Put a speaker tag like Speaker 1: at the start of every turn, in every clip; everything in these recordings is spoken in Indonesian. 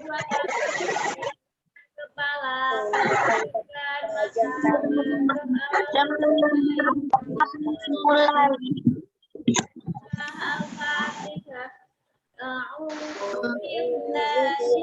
Speaker 1: kepala Al-Fatihah. A'udzu billahi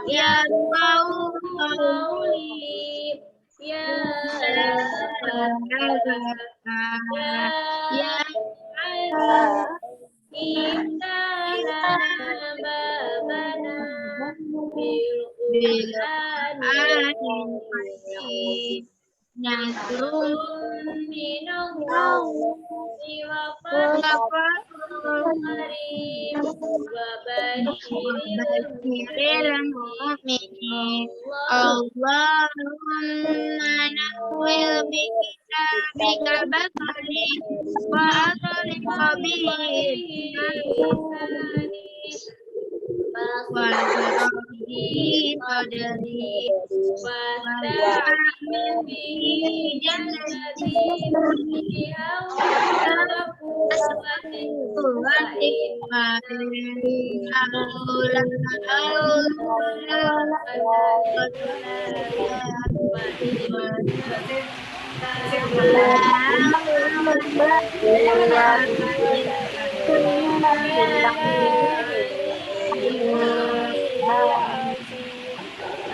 Speaker 1: ya qauli ya Inna babana bil Qur'ani nasrun minallahi wa fathun qarib wa basyiril mu'minin Allahumma nawwil bi kitabikal basari wa asrif bihi Wal-Qadri Wasta'min bihi jannati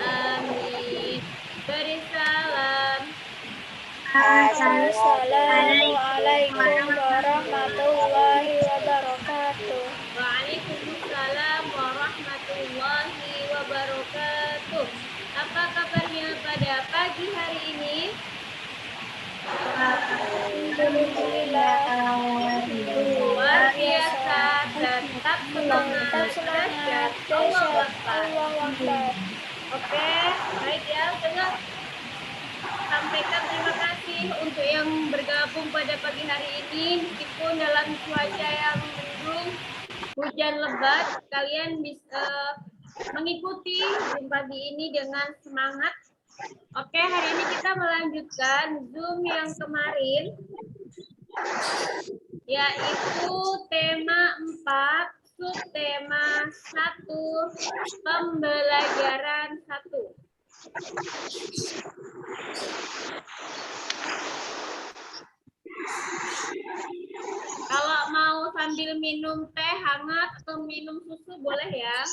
Speaker 1: Amin. Beri salam.
Speaker 2: Assalamualaikum warahmatullahi wabarakatuh.
Speaker 1: Waalaikumsalam warahmatullahi wabarakatuh. Apa kabarnya pada pagi hari ini?
Speaker 2: Alhamdulillah.
Speaker 1: Luar biasa, tetap semangat, dahsyat, Allahu Akbar. Oke, baik ya, dengar. Sampaikan terima kasih untuk yang bergabung pada pagi hari ini, meskipun dalam cuaca yang mendung, hujan lebat, kalian bisa mengikuti Zoom pagi ini dengan semangat. Oke, hari ini kita melanjutkan Zoom yang kemarin, yaitu tema 4, subtema 1, pembelajaran 1. Kalau mau sambil minum teh hangat atau minum susu boleh ya.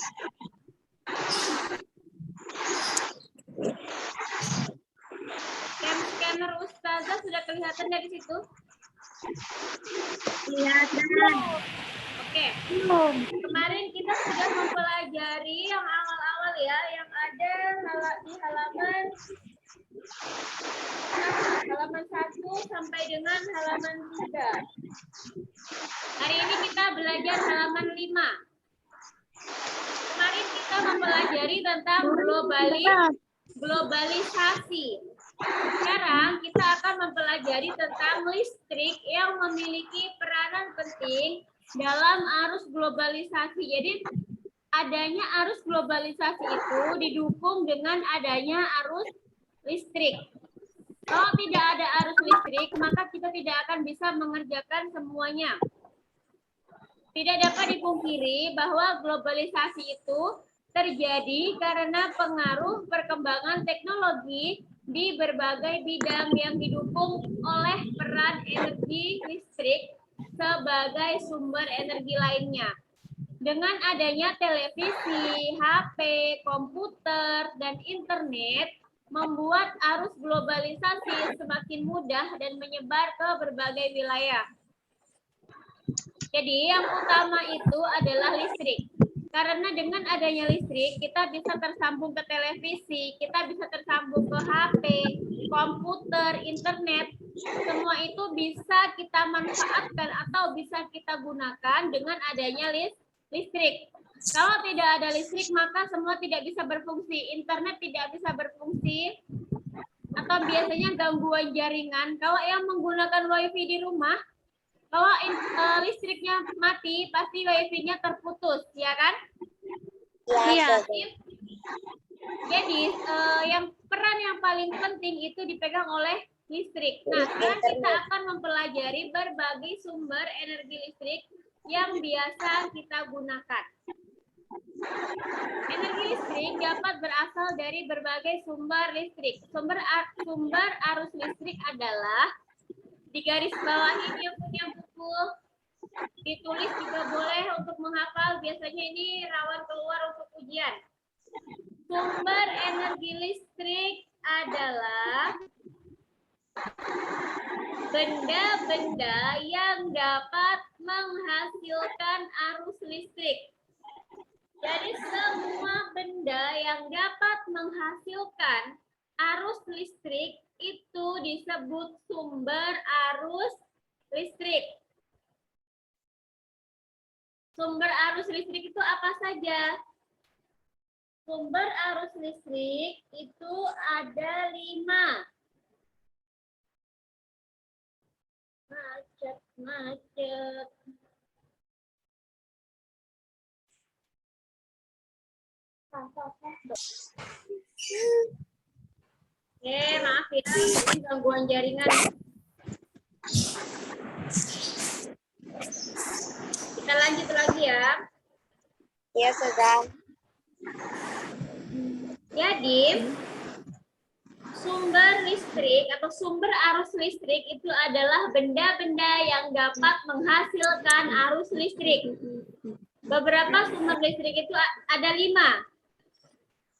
Speaker 1: Scanner Ustazah sudah kelihatan dari situ?
Speaker 2: Kelihatan.
Speaker 1: Oke. Kemarin kita sudah mempelajari yang awal-awal ya, yang ada di halaman 1 sampai dengan halaman 3. Hari ini kita belajar halaman 5. Kemarin kita mempelajari tentang globalisasi. Sekarang kita akan mempelajari tentang listrik yang memiliki peranan penting dalam arus globalisasi. Jadi adanya arus globalisasi itu didukung dengan adanya arus listrik. Kalau tidak ada arus listrik, maka kita tidak akan bisa mengerjakan semuanya. Tidak dapat dipungkiri bahwa globalisasi itu terjadi karena pengaruh perkembangan teknologi di berbagai bidang yang didukung oleh peran energi listrik sebagai sumber energi lainnya. Dengan adanya televisi, HP, komputer, dan internet, membuat arus globalisasi semakin mudah dan menyebar ke berbagai wilayah. Jadi yang utama itu adalah listrik. Karena dengan adanya listrik, kita bisa tersambung ke televisi, kita bisa tersambung ke HP, komputer, internet. Semua itu bisa kita manfaatkan atau bisa kita gunakan dengan adanya listrik. Kalau tidak ada listrik, maka semua tidak bisa berfungsi. Internet tidak bisa berfungsi, atau biasanya gangguan jaringan. Kalau yang menggunakan WiFi di rumah, kalau listriknya mati, pasti wifi-nya terputus, ya kan?
Speaker 2: Iya.
Speaker 1: Jadi yang peran yang paling penting itu dipegang oleh listrik. Nah, sekarang kita akan mempelajari berbagai sumber energi listrik yang biasa kita gunakan. Energi listrik dapat berasal dari berbagai sumber listrik. Sumber arus listrik adalah di garis bawah ini yang punya buku, ditulis juga boleh untuk menghafal, biasanya ini rawan keluar untuk ujian. Sumber energi listrik adalah benda-benda yang dapat menghasilkan arus listrik. Jadi semua benda yang dapat menghasilkan arus listrik itu disebut sumber arus listrik. Sumber arus listrik itu apa saja? Sumber arus listrik itu ada 5. Macet. Maaf ya, ini gangguan jaringan. Kita lanjut lagi ya.
Speaker 2: Ya, sudah.
Speaker 1: Jadi, sumber listrik atau sumber arus listrik itu adalah benda-benda yang dapat menghasilkan arus listrik. Beberapa sumber listrik itu ada 5.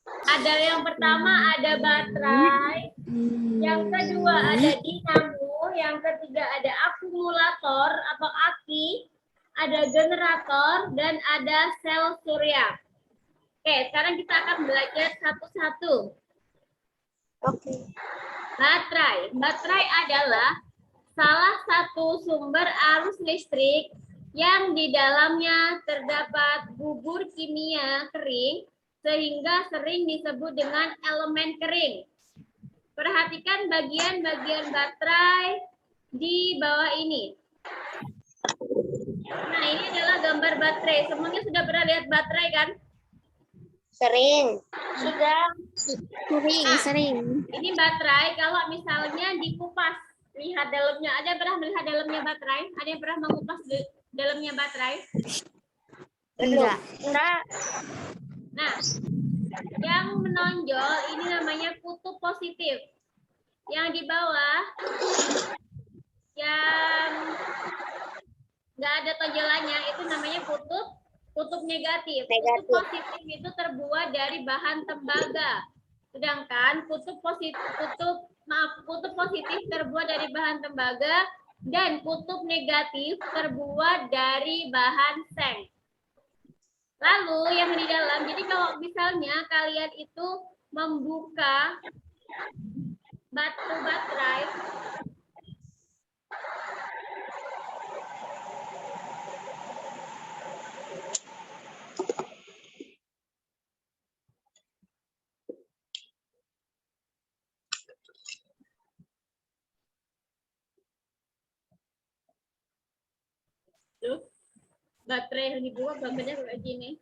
Speaker 1: Ada yang pertama ada baterai, yang kedua ada dinamo, yang ketiga ada akumulator atau aki, ada generator, dan ada sel surya. Oke, sekarang kita akan belajar satu-satu.
Speaker 2: Oke.
Speaker 1: Baterai. Baterai adalah salah satu sumber arus listrik yang di dalamnya terdapat bubur kimia kering, sehingga sering disebut dengan elemen kering. Perhatikan bagian-bagian baterai di bawah ini. Nah, ini adalah gambar baterai. Semuanya sudah pernah lihat baterai kan?
Speaker 2: Sering.
Speaker 1: Sudah.
Speaker 2: Sering.
Speaker 1: Ini baterai, kalau misalnya dikupas, lihat dalamnya. Ada yang pernah melihat dalamnya baterai? Ada yang pernah mengupas dalamnya baterai?
Speaker 2: Enggak.
Speaker 1: Nah, yang menonjol ini namanya kutub positif. Yang di bawah, yang nggak ada tonjolannya, itu namanya kutub negatif. Kutub positif itu terbuat dari bahan tembaga. Sedangkan kutub positif terbuat dari bahan tembaga dan kutub negatif terbuat dari bahan seng. Lalu yang di dalam, jadi kalau misalnya kalian itu membuka batu baterai, tuh, baterai yang dibuka gambarnya kayak gini.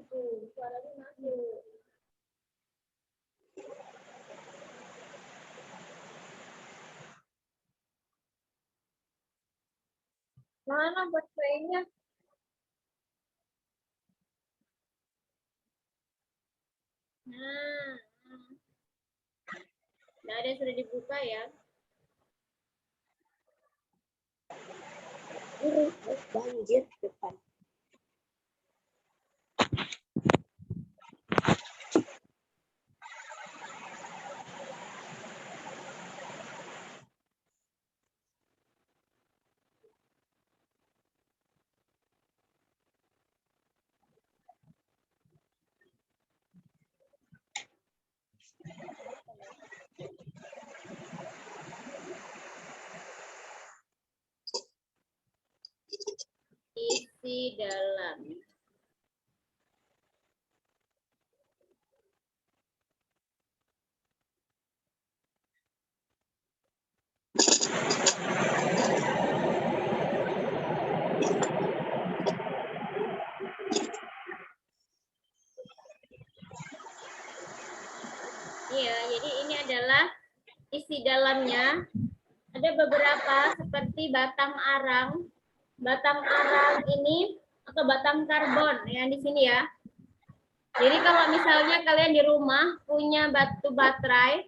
Speaker 1: tuh, suaranya masuk. Mana baterainya? Nah, nah ada yang sudah dibuka ya.
Speaker 2: Banjir depan.
Speaker 1: Isi dalam. Iya, jadi ini adalah isi dalamnya. Ada beberapa seperti batang arang. Batang arang ini atau batang karbon yang di sini ya. Jadi kalau misalnya kalian di rumah punya batu baterai,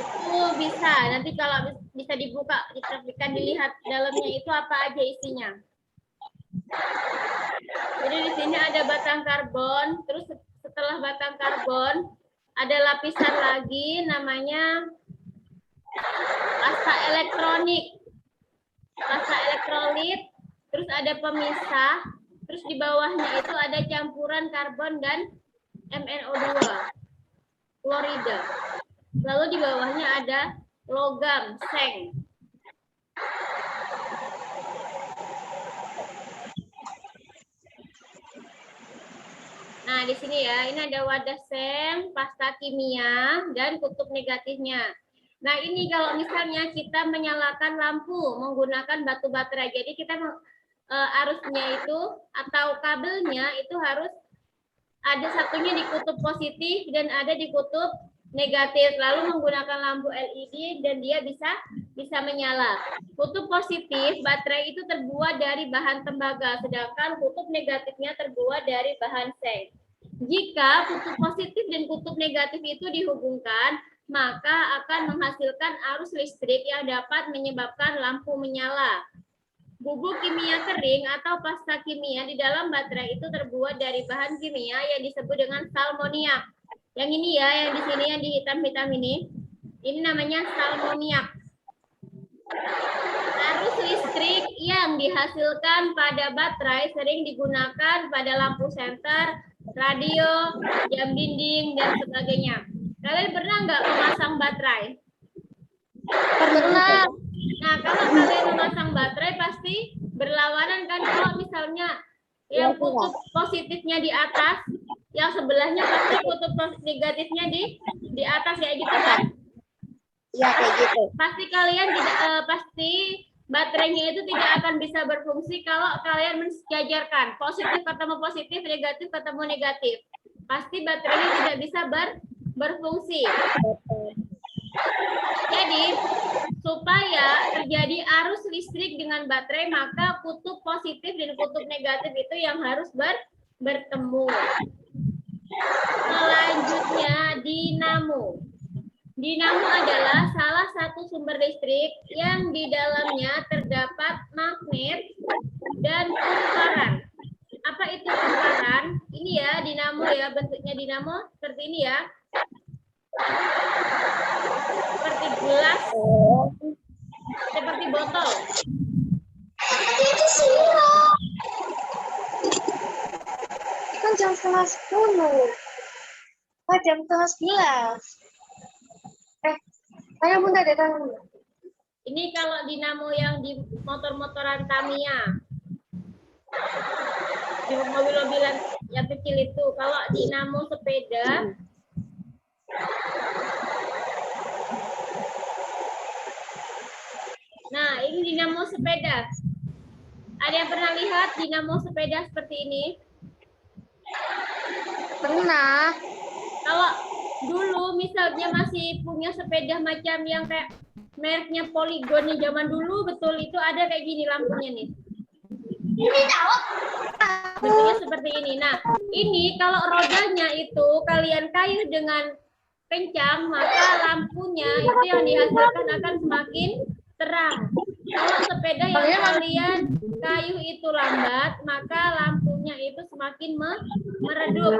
Speaker 1: itu bisa. Nanti kalau bisa dibuka, dipraktikkan, dilihat dalamnya itu apa aja isinya. Jadi di sini ada batang karbon, terus setelah batang karbon ada lapisan lagi namanya pasta elektronik. Pasta elektrolit, terus ada pemisah, terus di bawahnya itu ada campuran karbon dan MnO2, klorida. Lalu di bawahnya ada logam, seng. Nah, di sini ya, ini ada wadah seng, pasta kimia, dan kutub negatifnya. Nah, ini kalau misalnya kita menyalakan lampu menggunakan batu baterai, jadi kita arusnya itu atau kabelnya itu harus ada satunya di kutub positif dan ada di kutub negatif. Lalu menggunakan lampu LED dan dia bisa menyala. Kutub positif baterai itu terbuat dari bahan tembaga, sedangkan kutub negatifnya terbuat dari bahan seng. Jika kutub positif dan kutub negatif itu dihubungkan, maka akan menghasilkan arus listrik yang dapat menyebabkan lampu menyala. Bubuk kimia kering atau pasta kimia di dalam baterai itu terbuat dari bahan kimia yang disebut dengan salmoniak. Yang ini ya, yang di sini yang di hitam-hitam ini namanya salmoniak. Arus listrik yang dihasilkan pada baterai sering digunakan pada lampu senter, radio, jam dinding, dan sebagainya. Kalian pernah nggak memasang baterai?
Speaker 2: Pernah.
Speaker 1: Nah, kalau kalian memasang baterai pasti berlawanan kan. Kalau misalnya yang kutub positifnya di atas, yang sebelahnya pasti kutub negatifnya di atas kayak gitu kan?
Speaker 2: Iya kayak gitu.
Speaker 1: Pasti kalian tidak pasti baterainya itu tidak akan bisa berfungsi kalau kalian mensejajarkan positif ketemu positif, negatif ketemu negatif. Pasti baterainya tidak bisa berfungsi. Jadi, supaya terjadi arus listrik dengan baterai, maka kutub positif dan kutub negatif itu yang harus bertemu. Selanjutnya, dinamo. Dinamo adalah salah satu sumber listrik yang di dalamnya terdapat magnet dan kumparan. Apa itu kumparan? Ini ya, dinamo ya, bentuknya dinamo seperti ini ya. Seperti gelas, seperti botol.
Speaker 2: Kan jam 11:30. Oh, jam 11:11. Tanya bunda deh, tanya bunda.
Speaker 1: Ini kalau dinamo yang di motor-motoran Tamiya. Di mobil-mobilan yang kecil itu. Kalau dinamo sepeda, nah ini dinamo sepeda. Ada yang pernah lihat dinamo sepeda seperti ini?
Speaker 2: Pernah.
Speaker 1: Kalau dulu misalnya masih punya sepeda macam yang kayak mereknya Polygon nih zaman dulu, betul itu ada kayak gini lampunya nih. Bentuknya seperti ini. Nah, ini kalau rodanya itu kalian kayuh dengan kencang, maka lampunya itu yang dihasilkan akan semakin terang. Kalau sepeda yang kalian kayuh itu lambat, maka lampunya itu semakin meredup.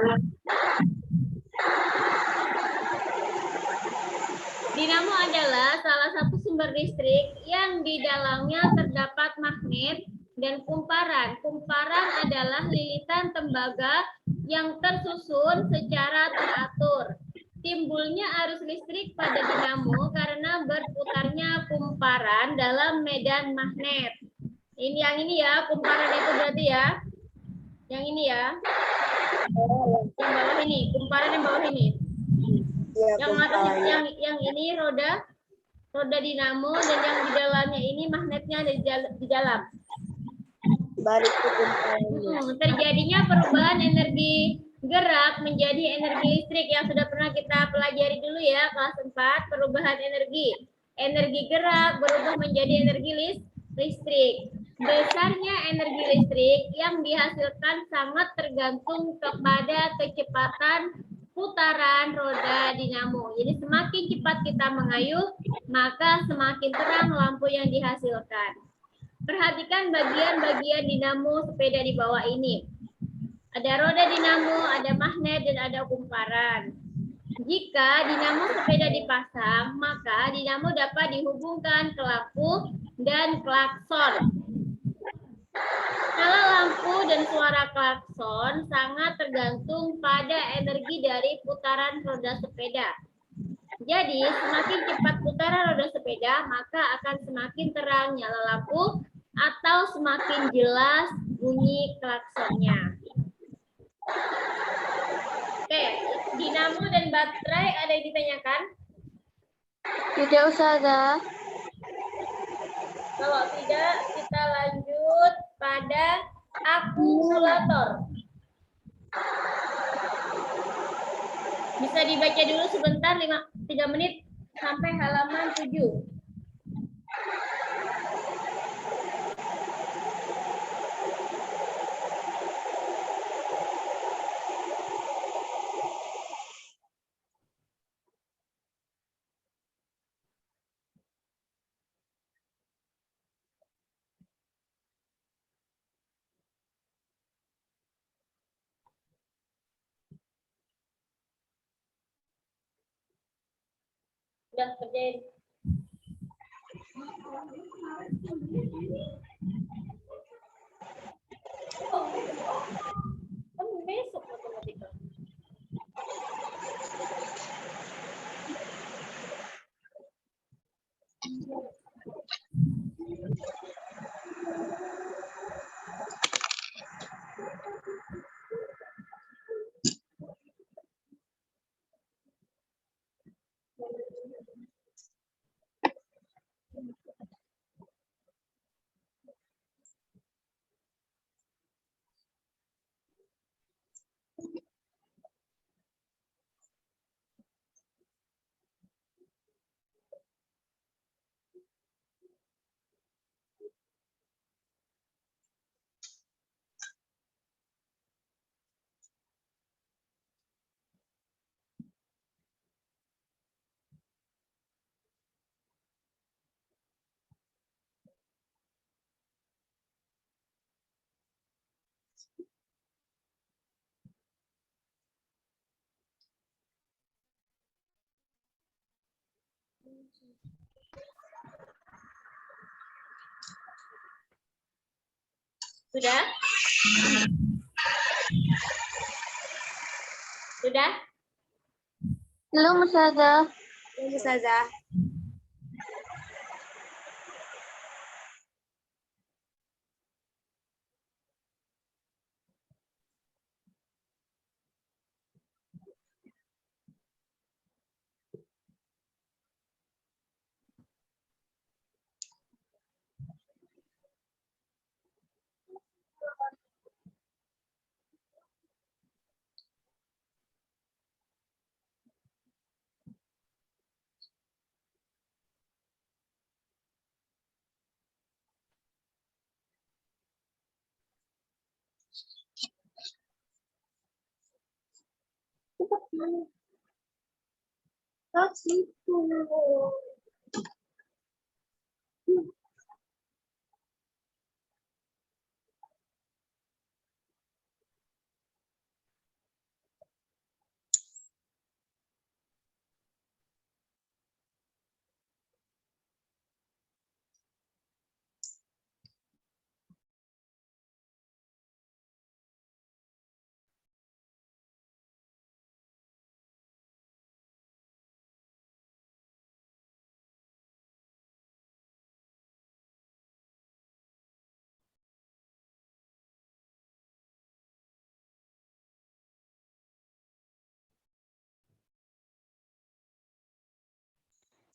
Speaker 1: Dinamo adalah salah satu sumber listrik yang di dalamnya terdapat magnet dan kumparan. Kumparan adalah lilitan tembaga yang tersusun secara teratur. Timbulnya arus listrik pada dinamo karena berputarnya kumparan dalam medan magnet. Ini yang ini ya, kumparan itu berarti ya. Yang ini ya. Yang bawah ini, kumparan yang bawah ini. Yang atas yang ini roda dinamo dan yang di dalamnya ini magnetnya ada di dalam.
Speaker 2: Balik ke
Speaker 1: Terjadinya perubahan energi gerak menjadi energi listrik yang sudah pernah kita pelajari dulu ya kelas 4, perubahan energi. Energi gerak berubah menjadi energi listrik. Besarnya energi listrik yang dihasilkan sangat tergantung kepada kecepatan putaran roda dinamo. Jadi semakin cepat kita mengayuh, maka semakin terang lampu yang dihasilkan. Perhatikan bagian-bagian dinamo sepeda di bawah ini. Ada roda dinamo, ada magnet, dan ada kumparan. Jika dinamo sepeda dipasang, maka dinamo dapat dihubungkan ke lampu dan klakson. Kalau lampu dan suara klakson sangat tergantung pada energi dari putaran roda sepeda. Jadi, semakin cepat putaran roda sepeda, maka akan semakin terang nyala lampu atau semakin jelas bunyi klaksonnya. Oke, dinamo dan baterai ada yang ditanyakan?
Speaker 2: Tidak, Ustazah.
Speaker 1: Kalau tidak, kita lanjut pada akumulator. Bisa dibaca dulu sebentar, 3 menit sampai halaman 7. Udah kerjain. Kan besok matematika. Sudah? Sudah?
Speaker 2: Belum, Ustazah. Belum, Ustazah.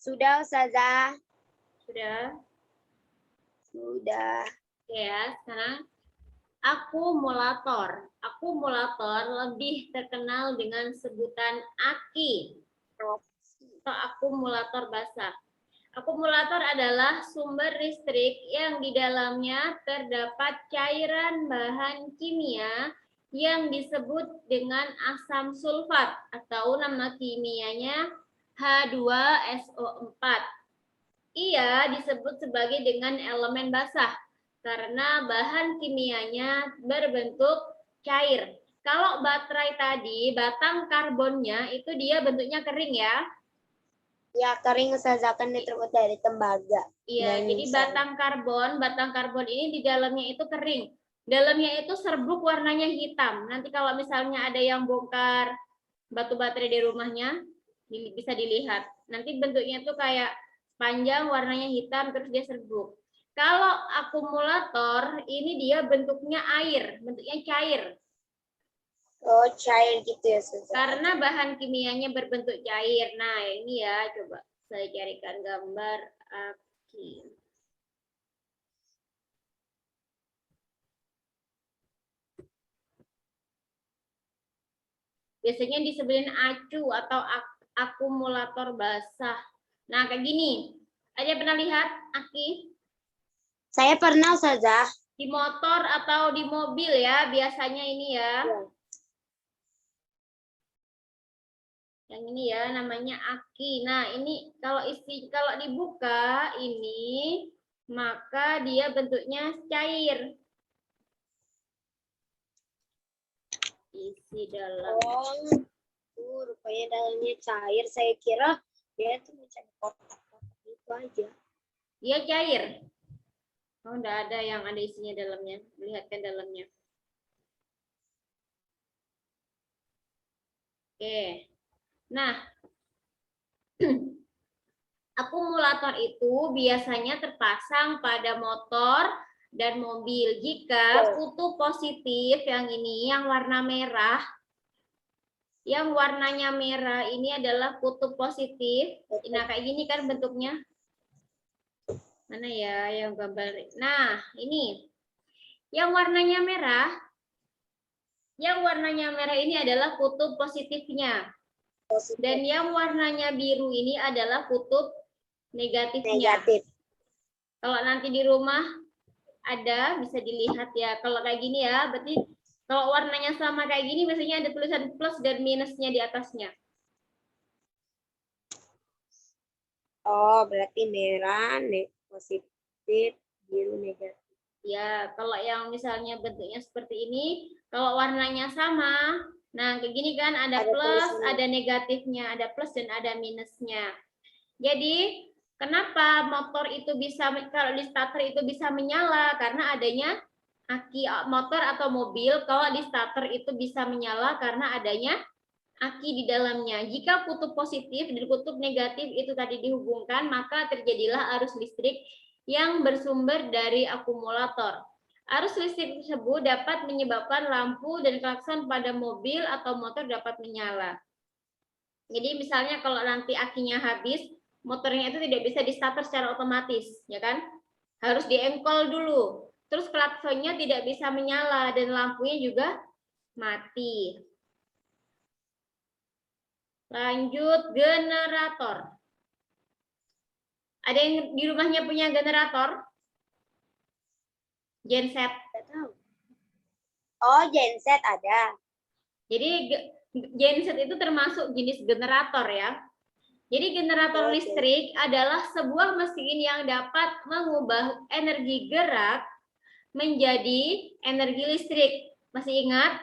Speaker 2: Sudah, Ustazah.
Speaker 1: Sudah?
Speaker 2: Sudah.
Speaker 1: Oke ya, sekarang akumulator. Akumulator lebih terkenal dengan sebutan aki atau akumulator basah. Akumulator adalah sumber listrik yang di dalamnya terdapat cairan bahan kimia yang disebut dengan asam sulfat atau nama kimianya H2SO4. Ia disebut sebagai dengan elemen basah karena bahan kimianya berbentuk cair. Kalau baterai tadi, batang karbonnya itu dia bentuknya kering ya.
Speaker 2: Ya, kering, Ustazah, kan terbuat dari tembaga.
Speaker 1: Iya, jadi batang karbon ini di dalamnya itu kering. Dalamnya itu serbuk warnanya hitam. Nanti kalau misalnya ada yang bongkar batu baterai di rumahnya, bisa dilihat. Nanti bentuknya itu kayak panjang, warnanya hitam, terus dia serbuk. Kalau akumulator, ini dia bentuknya air, bentuknya cair.
Speaker 2: Oh, cair gitu ya, Ustazah.
Speaker 1: Karena bahan kimianya berbentuk cair. Nah, ini ya, coba saya carikan gambar aki. Biasanya disebutin acu atau akumulator basah. Nah, kayak gini. Ada pernah lihat aki?
Speaker 2: Saya pernah, Ustazah.
Speaker 1: Di motor atau di mobil ya, biasanya ini ya. Yang ini ya, namanya aki. Nah, ini kalau dibuka ini, maka dia bentuknya cair. Isi dalam.
Speaker 2: Oh, rupanya dalamnya cair. Saya kira dia tuh macam kotak-kotak itu aja.
Speaker 1: Dia cair. Oh, enggak ada yang ada isinya dalamnya. Lihatkan dalamnya. Oke. Nah, akumulator itu biasanya terpasang pada motor dan mobil. Jika kutub positif yang ini, yang warna merah, yang warnanya merah ini adalah kutub positif. Nah, kayak gini kan bentuknya. Mana ya yang gambar? Nah, ini. Yang warnanya merah. Yang warnanya merah ini adalah kutub positifnya. Dan yang warnanya biru ini adalah kutub negatifnya. Kalau nanti di rumah ada, bisa dilihat ya. Kalau kayak gini ya, berarti kalau warnanya sama kayak gini, biasanya ada tulisan plus dan minusnya di atasnya.
Speaker 2: Oh, berarti merah, positif, biru, negatif.
Speaker 1: Ya, kalau yang misalnya bentuknya seperti ini, kalau warnanya sama, nah kayak gini kan ada plus, ada negatifnya, ada plus dan ada minusnya. Jadi, kenapa motor itu bisa, kalau di starter itu bisa menyala? Karena adanya aki motor atau mobil, kalau di starter itu bisa menyala karena adanya aki di dalamnya. Jika kutub positif dan kutub negatif itu tadi dihubungkan, maka terjadilah arus listrik yang bersumber dari akumulator. Arus listrik tersebut dapat menyebabkan lampu dan klakson pada mobil atau motor dapat menyala. Jadi misalnya kalau nanti akinya habis, motornya itu tidak bisa di starter secara otomatis, ya kan? Harus diengkol dulu. Terus klaksonnya tidak bisa menyala dan lampunya juga mati. Lanjut, generator. Ada yang di rumahnya punya generator? Genset.
Speaker 2: Oh, genset ada.
Speaker 1: Jadi Genset itu termasuk jenis generator ya. Jadi generator listrik adalah sebuah mesin yang dapat mengubah energi gerak menjadi energi listrik. Masih ingat?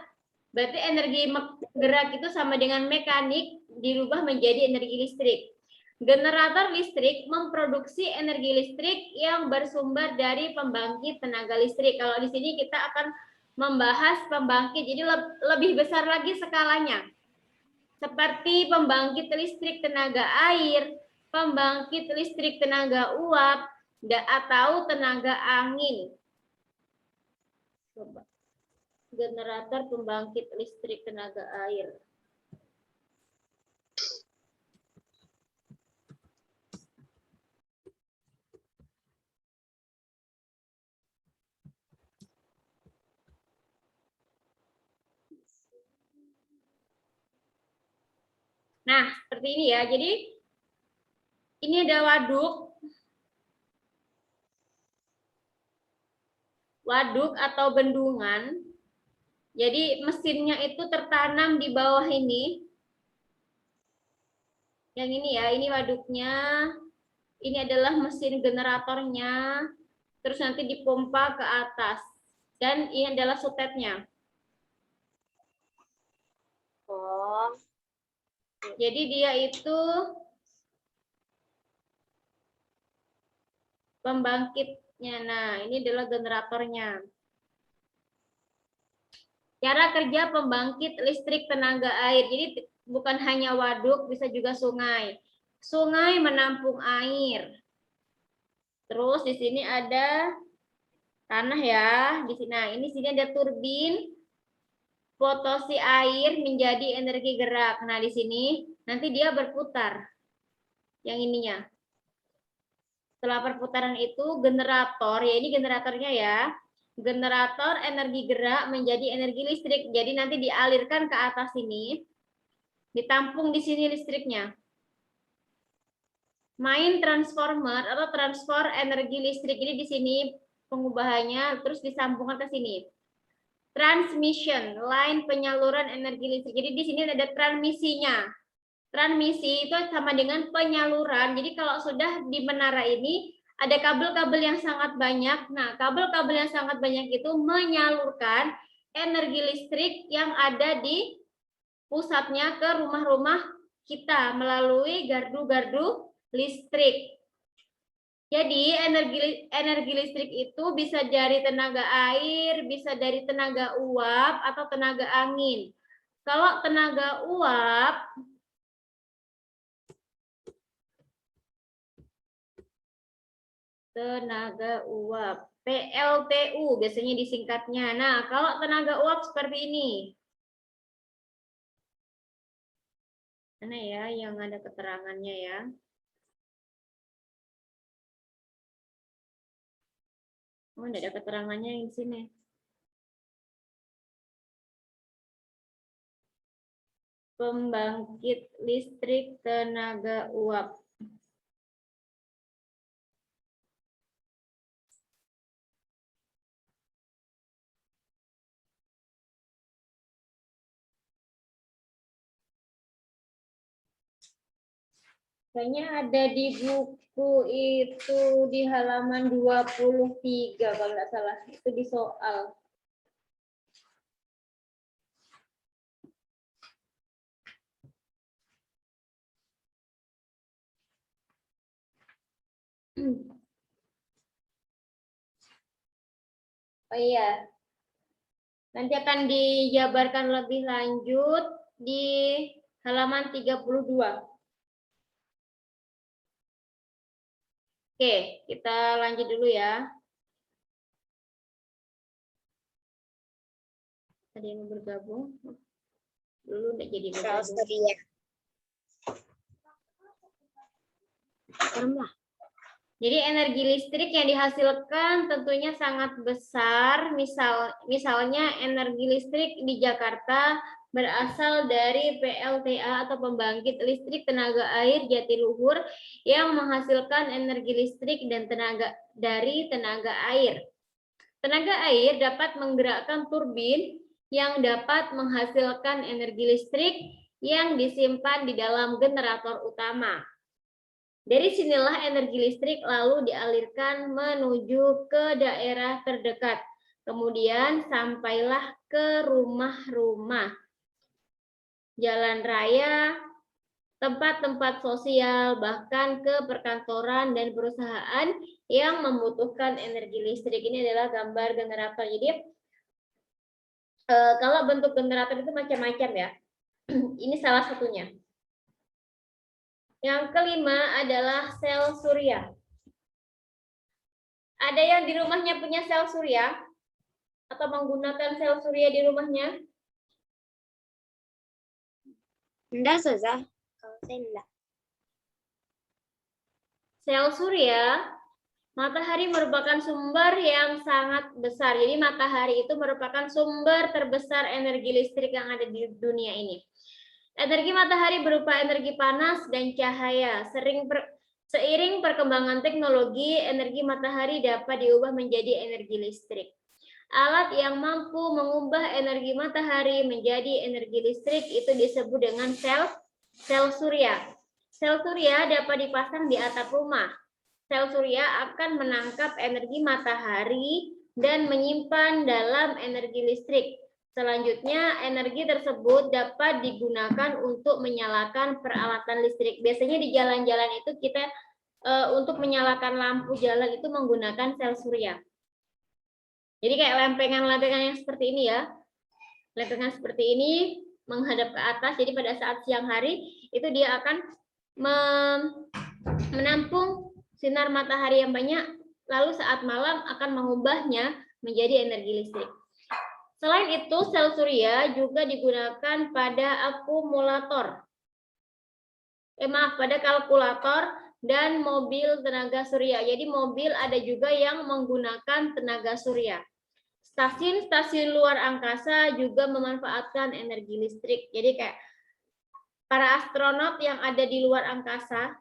Speaker 1: Berarti energi gerak itu sama dengan mekanik dirubah menjadi energi listrik. Generator listrik memproduksi energi listrik yang bersumber dari pembangkit tenaga listrik. Kalau di sini kita akan membahas pembangkit, jadi lebih besar lagi skalanya. Seperti pembangkit listrik tenaga air, pembangkit listrik tenaga uap, atau tenaga angin. Coba. Generator pembangkit listrik tenaga air. Nah, seperti ini ya. Jadi, ini ada waduk. Waduk atau bendungan. Jadi, mesinnya itu tertanam di bawah ini. Yang ini ya, ini waduknya. Ini adalah mesin generatornya. Terus nanti dipompa ke atas. Dan ini adalah sutetnya.
Speaker 2: Oh.
Speaker 1: Jadi dia itu pembangkitnya. Nah, ini adalah generatornya. Cara kerja pembangkit listrik tenaga air. Jadi bukan hanya waduk, bisa juga sungai. Sungai menampung air. Terus di sini ada tanah ya. Di sini, nah ini sini ada turbin. Potosi air menjadi energi gerak. Nah, di sini nanti dia berputar. Yang ininya. Setelah perputaran itu generator, ya ini generatornya ya. Generator energi gerak menjadi energi listrik. Jadi nanti dialirkan ke atas ini. Ditampung di sini listriknya. Main transformer atau transfer energi listrik ini di sini pengubahannya terus disambungkan ke sini. Transmission, line penyaluran energi listrik. Jadi di sini ada transmisinya. Transmisi itu sama dengan penyaluran. Jadi kalau sudah di menara ini ada kabel-kabel yang sangat banyak. Nah, kabel-kabel yang sangat banyak itu menyalurkan energi listrik yang ada di pusatnya ke rumah-rumah kita melalui gardu-gardu listrik. Jadi energi listrik itu bisa dari tenaga air, bisa dari tenaga uap atau tenaga angin. Kalau tenaga uap PLTU biasanya disingkatnya. Nah, kalau tenaga uap seperti ini. Mana ya yang ada keterangannya ya? Oh, tidak ada keterangannya yang di sini. Pembangkit listrik tenaga uap. Kayaknya ada di buku itu di halaman 23 kalau nggak salah. Itu di soal. Oh iya. Nanti akan dijabarkan lebih lanjut di halaman 32. Oke, kita lanjut dulu ya. Ada yang bergabung? Dulu udah jadi bergabung. Jadi energi listrik yang dihasilkan tentunya sangat besar. Misalnya energi listrik di Jakarta berasal dari PLTA atau pembangkit listrik tenaga air Jatiluhur yang menghasilkan energi listrik dan tenaga dari tenaga air. Tenaga air dapat menggerakkan turbin yang dapat menghasilkan energi listrik yang disimpan di dalam generator utama. Dari sinilah energi listrik lalu dialirkan menuju ke daerah terdekat. Kemudian sampailah ke rumah-rumah, jalan raya, tempat-tempat sosial, bahkan ke perkantoran dan perusahaan yang membutuhkan energi listrik. Ini adalah gambar generator. Jadi kalau bentuk generator itu macam-macam ya. Ini salah satunya. Yang kelima adalah sel surya. Ada yang di rumahnya punya sel surya? Atau menggunakan sel surya di rumahnya?
Speaker 2: Enggak, Ustazah. Kalau saya enggak.
Speaker 1: Sel surya, matahari merupakan sumber yang sangat besar. Jadi matahari itu merupakan sumber terbesar energi listrik yang ada di dunia ini. Energi matahari berupa energi panas dan cahaya. Seiring perkembangan teknologi, energi matahari dapat diubah menjadi energi listrik. Alat yang mampu mengubah energi matahari menjadi energi listrik itu disebut dengan sel surya. Sel surya dapat dipasang di atap rumah. Sel surya akan menangkap energi matahari dan menyimpan dalam energi listrik. Selanjutnya, energi tersebut dapat digunakan untuk menyalakan peralatan listrik. Biasanya di jalan-jalan itu kita untuk menyalakan lampu jalan itu menggunakan sel surya. Jadi kayak lempengan-lempengan yang seperti ini ya. Lempengan seperti ini menghadap ke atas. Jadi pada saat siang hari itu dia akan menampung sinar matahari yang banyak. Lalu saat malam akan mengubahnya menjadi energi listrik. Selain itu, sel surya juga digunakan pada akumulator. Pada kalkulator dan mobil tenaga surya. Jadi mobil ada juga yang menggunakan tenaga surya. Stasiun-stasiun luar angkasa juga memanfaatkan energi listrik. Jadi kayak para astronot yang ada di luar angkasa,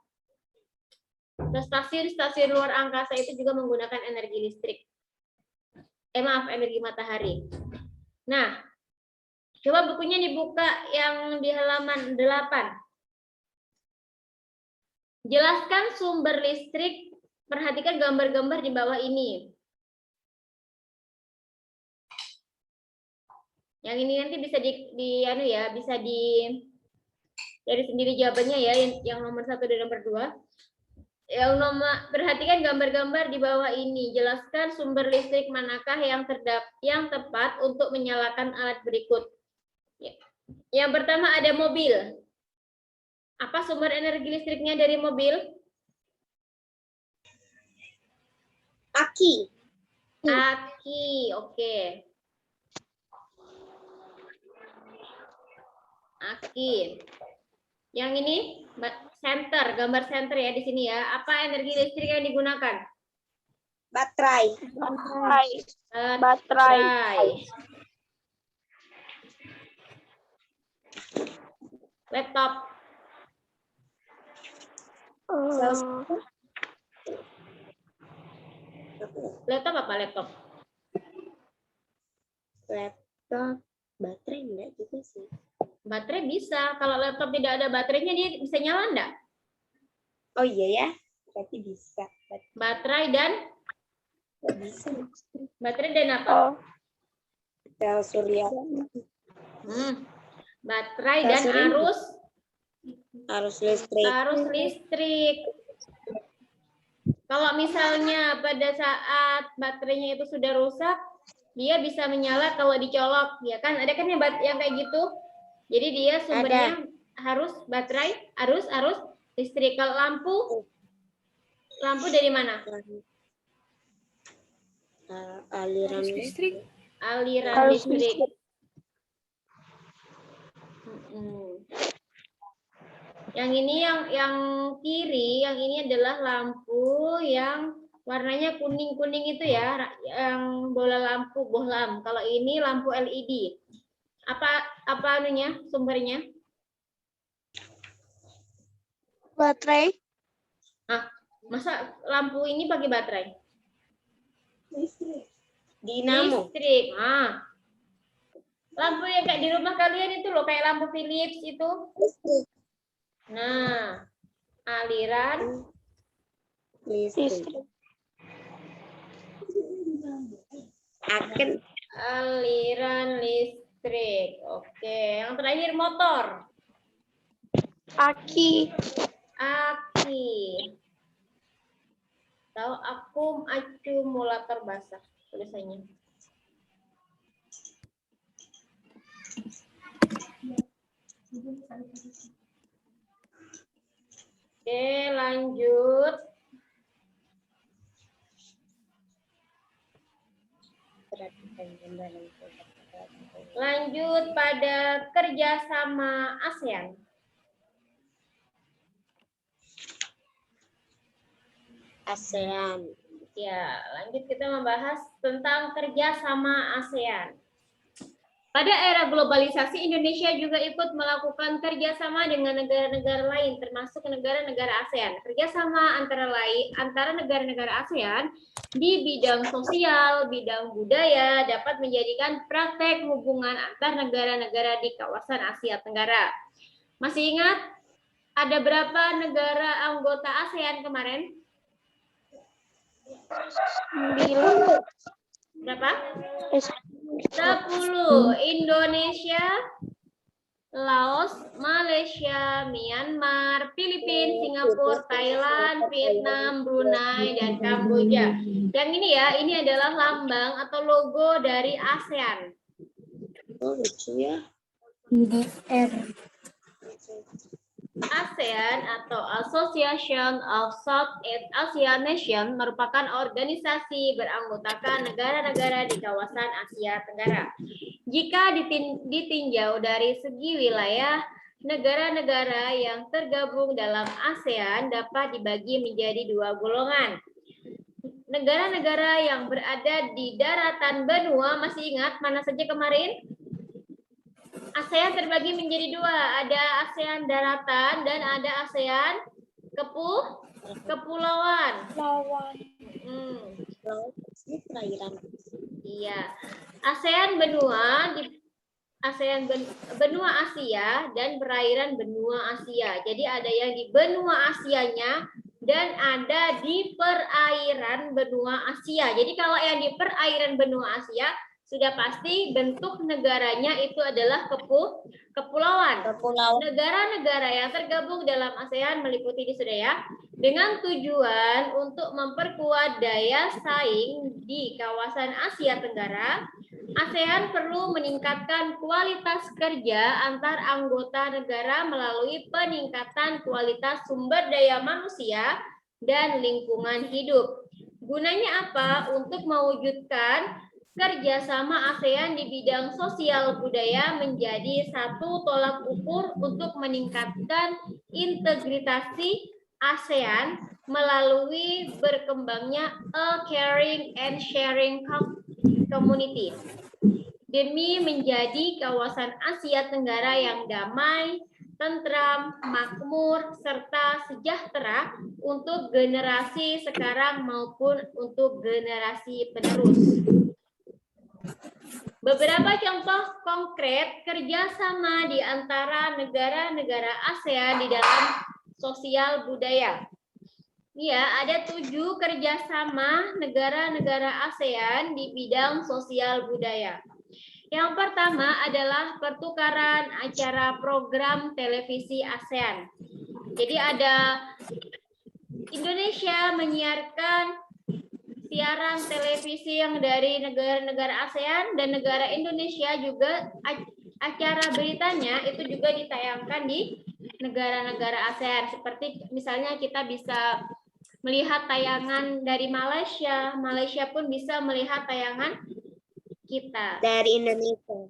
Speaker 1: stasiun-stasiun luar angkasa itu juga menggunakan energi listrik. Energi matahari. Nah, coba bukunya dibuka yang di halaman 8. Jelaskan sumber listrik. Perhatikan gambar-gambar di bawah ini. Yang ini nanti bisa bisa dari sendiri jawabannya ya, yang nomor 1 dan nomor 2. Perhatikan gambar-gambar di bawah ini. Jelaskan sumber listrik manakah yang tepat untuk menyalakan alat berikut. Yang pertama ada mobil. Apa sumber energi listriknya dari mobil?
Speaker 2: Aki.
Speaker 1: Aki, oke. Aki. Yang ini gambar senter ya di sini ya. Apa energi listrik yang digunakan?
Speaker 2: Baterai.
Speaker 1: Laptop. Laptop apa laptop?
Speaker 2: Laptop. Baterai enggak juga sih.
Speaker 1: Baterai bisa. Kalau laptop tidak ada baterainya, dia bisa nyala enggak?
Speaker 2: Oh iya ya, berarti bisa.
Speaker 1: Baterai dan?
Speaker 2: Bisa.
Speaker 1: Baterai dan apa?
Speaker 2: Sel surya.
Speaker 1: Baterai dan arus listrik. Kalau misalnya pada saat baterainya itu sudah rusak, dia bisa menyala kalau dicolok, ya kan? Ada kan yang kayak gitu? Jadi dia sumbernya harus baterai, arus listrik. Kalau lampu dari mana?
Speaker 2: Aliran listrik.
Speaker 1: Aliran listrik. Yang ini yang kiri, yang ini adalah lampu yang warnanya kuning-kuning itu ya, yang bohlam. Kalau ini lampu LED. Apa sumbernya?
Speaker 2: Baterai.
Speaker 1: Masa lampu ini pakai baterai?
Speaker 2: Listrik. Dinamo.
Speaker 1: Listrik. Lampu yang kayak di rumah kalian itu loh, kayak lampu Philips itu.
Speaker 2: Listrik.
Speaker 1: Nah, aliran
Speaker 2: Listrik. Akan
Speaker 1: aliran listrik. Oke, yang terakhir motor.
Speaker 2: aki.
Speaker 1: Aki. Tahu akumulator basah tulisannya. Oke, lanjut. Lanjut pada kerjasama ASEAN.
Speaker 2: ASEAN.
Speaker 1: Ya, lanjut kita membahas tentang kerjasama ASEAN. Pada era globalisasi, Indonesia juga ikut melakukan kerjasama dengan negara-negara lain, termasuk negara-negara ASEAN. Kerjasama antara negara-negara ASEAN di bidang sosial, bidang budaya dapat menjadikan praktek hubungan antar negara-negara di kawasan Asia Tenggara. Masih ingat ada berapa negara anggota ASEAN kemarin?
Speaker 2: 9.
Speaker 1: Berapa? 10. Indonesia, Laos, Malaysia, Myanmar, Filipina, Singapura, Thailand, Vietnam, Brunei, dan Kamboja. Yang ini ya, ini adalah lambang atau logo dari ASEAN.
Speaker 2: Oh, lucu ya.
Speaker 1: ASEAN atau Association of Southeast Asian Nations merupakan organisasi beranggotakan negara-negara di kawasan Asia Tenggara. Jika ditinjau dari segi wilayah, negara-negara yang tergabung dalam ASEAN dapat dibagi menjadi dua golongan. Negara-negara yang berada di daratan benua, masih ingat mana saja kemarin? ASEAN terbagi menjadi dua, ada ASEAN daratan dan ada ASEAN kepulauan.
Speaker 2: Perairan.
Speaker 1: Iya, ASEAN benua benua Asia dan perairan benua Asia. Jadi ada yang di benua Asianya dan ada di perairan benua Asia. Jadi kalau yang di perairan benua Asia sudah pasti bentuk negaranya itu adalah kepulauan. Negara-negara yang tergabung dalam ASEAN meliputi ini sudah ya, dengan tujuan untuk memperkuat daya saing di kawasan Asia Tenggara. ASEAN perlu meningkatkan kualitas kerja antar anggota negara melalui peningkatan kualitas sumber daya manusia dan lingkungan hidup. Gunanya apa? Untuk mewujudkan kerjasama ASEAN di bidang sosial budaya menjadi satu tolak ukur untuk meningkatkan integritasi ASEAN melalui berkembangnya a caring and sharing community demi menjadi kawasan Asia Tenggara yang damai, tentram, makmur, serta sejahtera untuk generasi sekarang maupun untuk generasi penerus. Beberapa contoh konkret kerjasama di antara negara-negara ASEAN di dalam sosial budaya. Ya, ada 7 kerjasama negara-negara ASEAN di bidang sosial budaya. Yang pertama adalah pertukaran acara program televisi ASEAN. Jadi ada Indonesia menyiarkan siaran televisi yang dari negara-negara ASEAN dan negara Indonesia juga acara beritanya itu juga ditayangkan di negara-negara ASEAN. Seperti misalnya kita bisa melihat tayangan dari Malaysia, Malaysia pun bisa melihat tayangan kita.
Speaker 2: Dari Indonesia.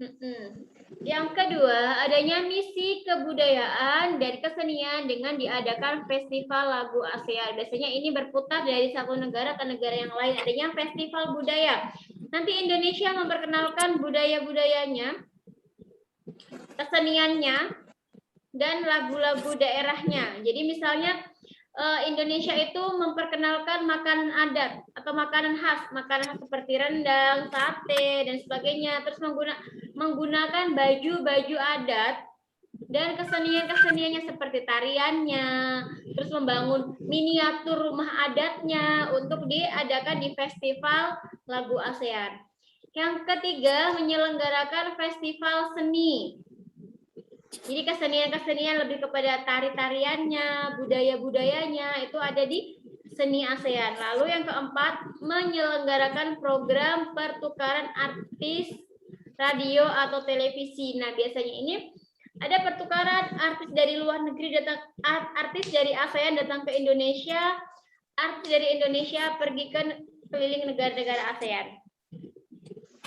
Speaker 1: Yang kedua, adanya misi kebudayaan dan kesenian dengan diadakan festival lagu ASEAN. Biasanya ini berputar dari satu negara ke negara yang lain. Adanya festival budaya. Nanti Indonesia memperkenalkan budaya-budayanya, keseniannya, dan lagu-lagu daerahnya. Jadi misalnya Indonesia itu memperkenalkan makanan adat atau makanan khas seperti rendang, sate, dan sebagainya. Terus menggunakan baju-baju adat dan kesenian-keseniannya seperti tariannya, terus membangun miniatur rumah adatnya untuk diadakan di Festival Lagu ASEAN. Yang ketiga, menyelenggarakan festival seni. Jadi kesenian-kesenian lebih kepada tari-tariannya, budaya-budayanya itu ada di seni ASEAN. Lalu yang keempat, menyelenggarakan program pertukaran artis radio atau televisi. Nah, biasanya ini ada pertukaran artis dari luar negeri datang, artis dari ASEAN datang ke Indonesia, artis dari Indonesia pergi ke keliling negara-negara ASEAN.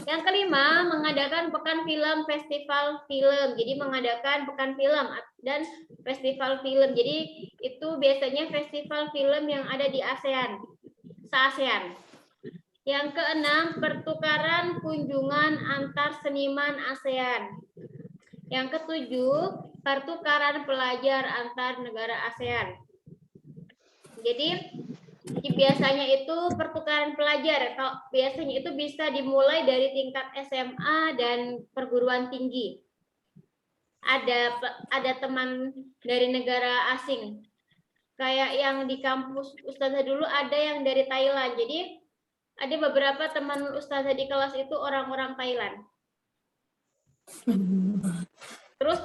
Speaker 1: Yang kelima, mengadakan pekan film, festival film. Jadi mengadakan pekan film dan festival film. Jadi itu biasanya festival film yang ada di ASEAN, se-ASEAN. Yang keenam, pertukaran kunjungan antar seniman ASEAN. Yang ketujuh, pertukaran pelajar antar negara ASEAN. Jadi biasanya itu pertukaran pelajar. Kalau biasanya itu bisa dimulai dari tingkat SMA dan perguruan tinggi. Ada teman dari negara asing. Kayak yang di kampus Ustazah dulu ada yang dari Thailand. Jadi ada beberapa teman Ustazah di kelas itu orang-orang Thailand. Terus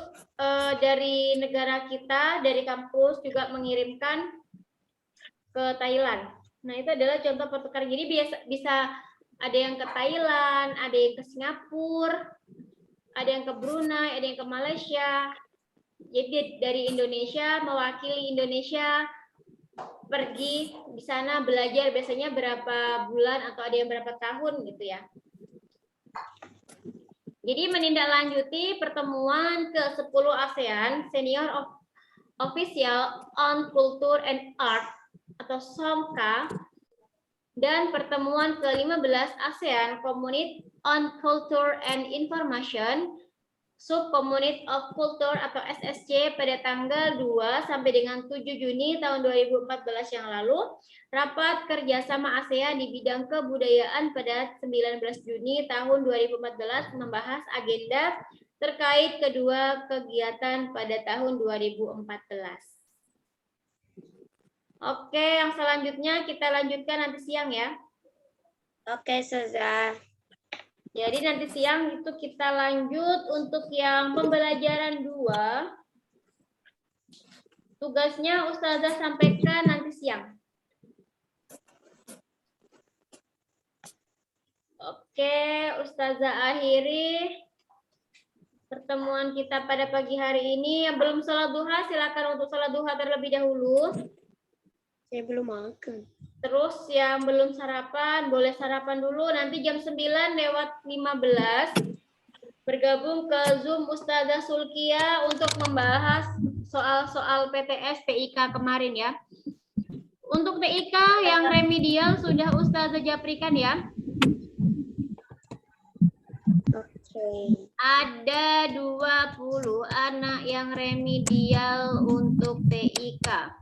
Speaker 1: dari negara kita, dari kampus juga mengirimkan ke Thailand. Nah, itu adalah contoh pertukaran. Jadi bisa ada yang ke Thailand, ada yang ke Singapura, ada yang ke Brunei, ada yang ke Malaysia. Jadi dari Indonesia mewakili Indonesia pergi di sana belajar, biasanya berapa bulan atau ada yang berapa tahun gitu ya. Jadi menindaklanjuti pertemuan ke-10 ASEAN Senior Official on Culture and Art atau SOMCA dan pertemuan ke-15 ASEAN Community on Culture and Information Subcommunity of Culture atau SSC pada tanggal 2 sampai dengan 7 Juni tahun 2014 yang lalu. Rapat kerjasama ASEAN di bidang kebudayaan pada 19 Juni tahun 2014 membahas agenda terkait kedua kegiatan pada tahun 2014. Oke, yang selanjutnya kita lanjutkan nanti siang ya.
Speaker 2: Oke, Ustazah.
Speaker 1: Jadi nanti siang itu kita lanjut untuk yang pembelajaran 2. Tugasnya Ustazah sampaikan nanti siang. Oke, Ustazah akhiri pertemuan kita pada pagi hari ini. Yang belum sholat duha, silakan untuk sholat duha terlebih dahulu.
Speaker 2: Saya belum makan.
Speaker 1: Terus yang belum sarapan, boleh sarapan dulu. Nanti jam 9:15 bergabung ke Zoom Ustazah Sulkia untuk membahas soal-soal PTS PIK kemarin ya. Untuk PIK yang remedial sudah Ustazah japrikan ya.
Speaker 2: Oke.
Speaker 1: Ada 20 anak yang remedial untuk PIK.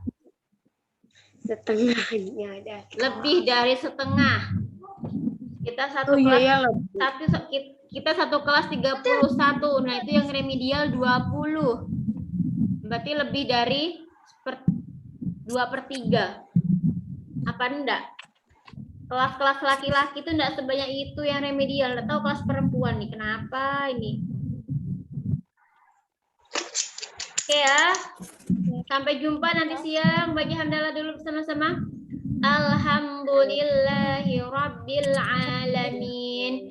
Speaker 2: Setengahnya ada.
Speaker 1: Lebih dari setengah. Kita satu kelas kita satu kelas 31. Nah, itu yang remedial 20. Berarti lebih dari 2/3. Apa enggak? Kelas-kelas laki-laki itu enggak sebanyak itu yang remedial. Enggak tahu kelas perempuan nih, kenapa ini? Oke ya. Sampai jumpa nanti siang. Bagi hamdalah dulu bersama-sama. Alhamdulillahi Rabbil Alamin.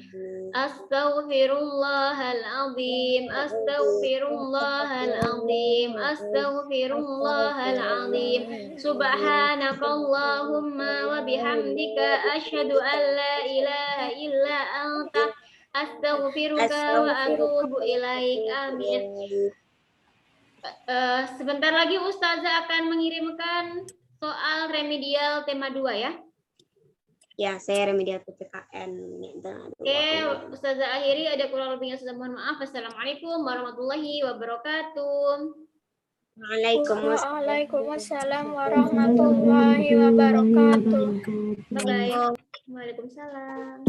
Speaker 1: Astaghfirullahaladzim. Astaghfirullahaladzim. Astaghfirullahaladzim. Subhanakallahumma wa bihamdika asyhadu an la ilaha illa anta astaghfiruka wa atubu ilaik. Amin. Sebentar lagi Ustazah akan mengirimkan soal remedial tema 2 ya.
Speaker 2: Ya, saya remedial PPKN.
Speaker 1: Oke, Ustazah akhiri, ada kurang lebihnya sudah mohon maaf. Assalamualaikum warahmatullahi wabarakatuh.
Speaker 2: Waalaikumsalam warahmatullahi wabarakatuh.
Speaker 1: Bye-bye. Waalaikumsalam.